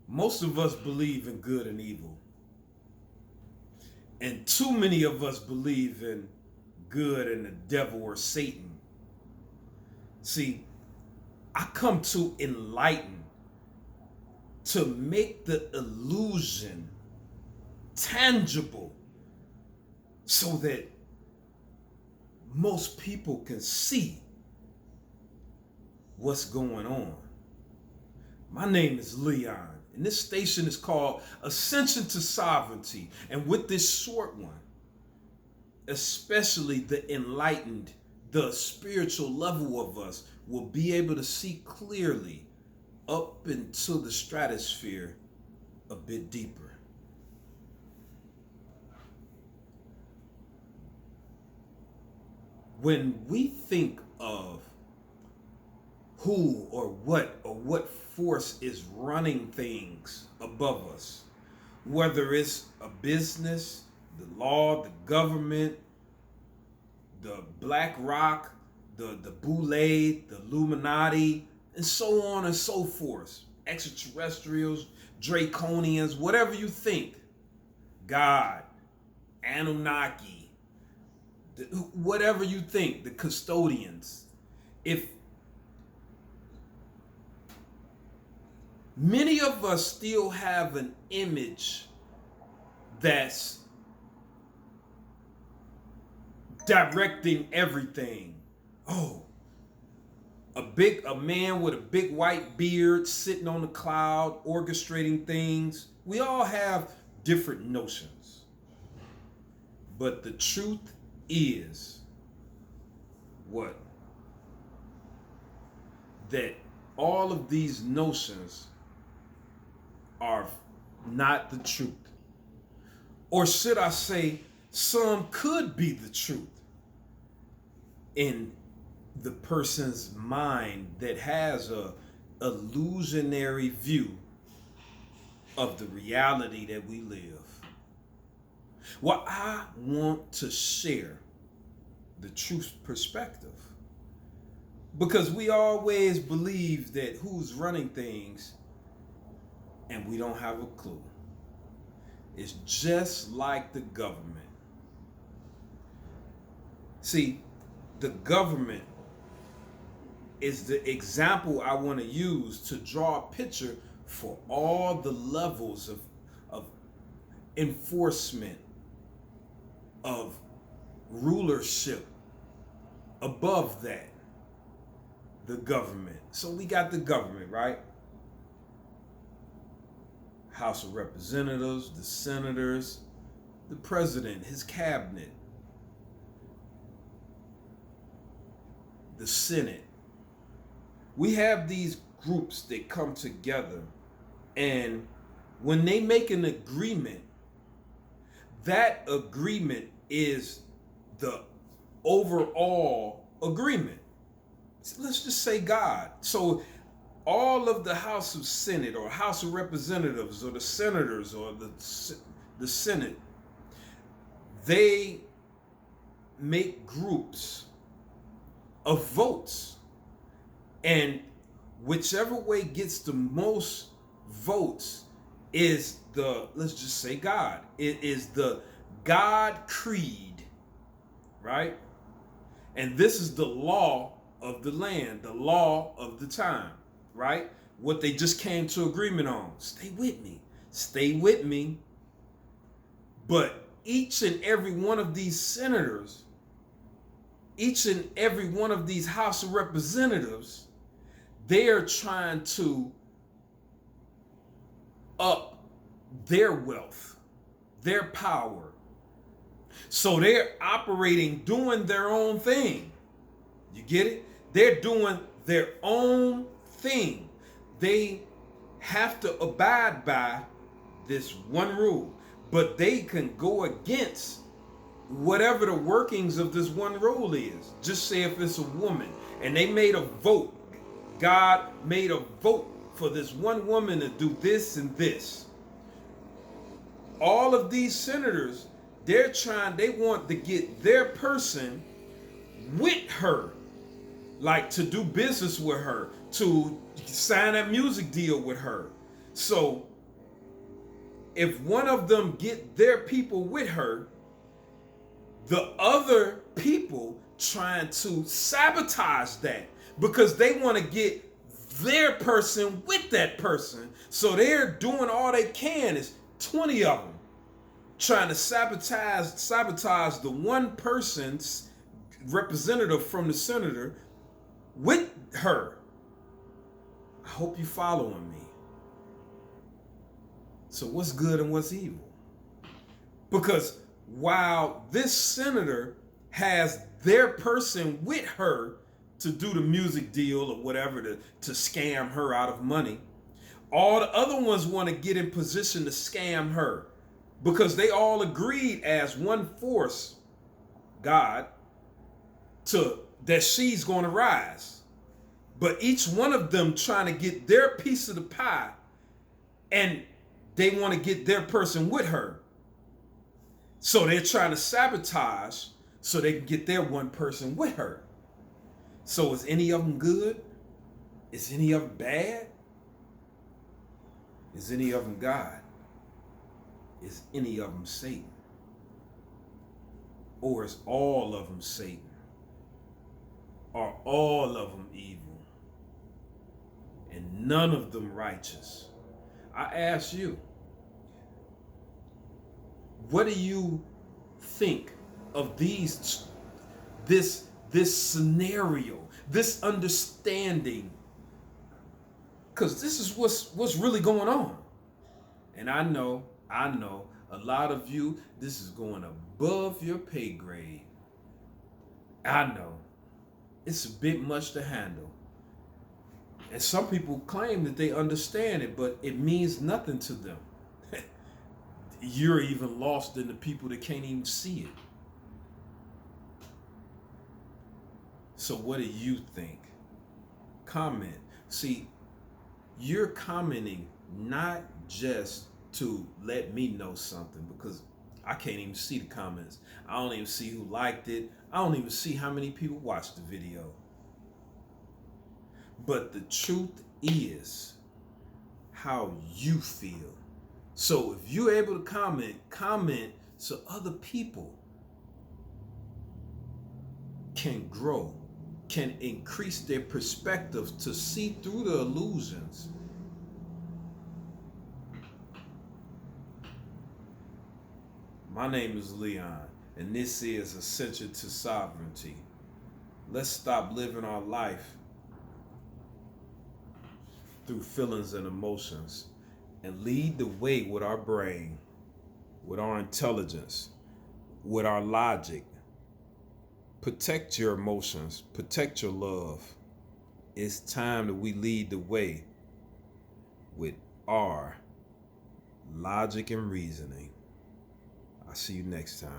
Most of us believe in good and evil, and too many of us believe in good and the devil or Satan. See, I come to enlighten, to make the illusion tangible so that most people can see what's going on. My name is Leon, and this station is called Ascension to Sovereignty. And with this short one, especially the enlightened, the spiritual level of us will be able to see clearly up into the stratosphere a bit deeper. When we think of who or what force is running things above us, whether it's a business, the law, the government, the Black Rock, the Boule, the Illuminati, and so on and so forth, extraterrestrials, Draconians, whatever you think, God, Anunnaki, whatever you think, the custodians. If many of us still have an image that's directing everything. Oh, a man with a big white beard sitting on the cloud orchestrating things. We all have different notions. But the truth is what? That all of these notions are not the truth. Or should I say, some could be the truth in the person's mind that has a illusionary view of the reality that we live. Well, I want to share the truth perspective because we always believe that who's running things and we don't have a clue. It's just like the government. See, the government is the example I want to use to draw a picture for all the levels of enforcement, of rulership above that, the government. So we got the government, right? House of Representatives, the senators, the president, his cabinet, the Senate. We have these groups that come together, and when they make an agreement, that agreement is the overall agreement. So let's just say God. So all of the House of Senate or House of Representatives or the senators or the Senate, they make groups of votes, and whichever way gets the most votes is the, let's just say God. It is the God creed, right? And this is the law of the land, the law of the time, right? What they just came to agreement on. Stay with me. Stay with me. But each and every one of these senators, each and every one of these House of Representatives, they are trying to up their wealth, their power. So they're operating, doing their own thing. You get it? They're doing their own thing. They have to abide by this one rule, but they can go against whatever the workings of this one rule is. Just say if it's a woman and they made a vote, God made a vote for this one woman to do this and this. All of these senators, they want to get their person with her, like to do business with her, to sign a music deal with her. So if one of them get their people with her, the other people trying to sabotage that because they want to get their person with that person. So they're doing all they can. Is 20 of them trying to sabotage the one person's representative from the senator with her. I hope you following me. So what's good and what's evil? Because while this senator has their person with her to do the music deal or whatever to scam her out of money, all the other ones want to get in position to scam her because they all agreed as one force, God, that she's going to rise. But each one of them trying to get their piece of the pie, and they want to get their person with her. So they're trying to sabotage so they can get their one person with her. So is any of them good? Is any of them bad? Is any of them God? Is any of them Satan? Or is all of them Satan? Are all of them evil? And none of them righteous? I ask you, what do you think of this scenario, this understanding? Because this is what's really going on. And I know a lot of you, this is going above your pay grade. I know it's a bit much to handle. And some people claim that they understand it, but it means nothing to them. You're even lost in the people that can't even see it. So what do you think? Comment. See, you're commenting not just to let me know something, because I can't even see the comments. I don't even see who liked it. I don't even see how many people watched the video. But the truth is how you feel. So if you're able to comment so other people can grow, can increase their perspective to see through the illusions. My name is Leon, and this is Ascension to Sovereignty. Let's stop living our life through feelings and emotions and lead the way with our brain, with our intelligence, with our logic. Protect your emotions, protect your love. It's time that we lead the way with our logic and reasoning. I'll see you next time.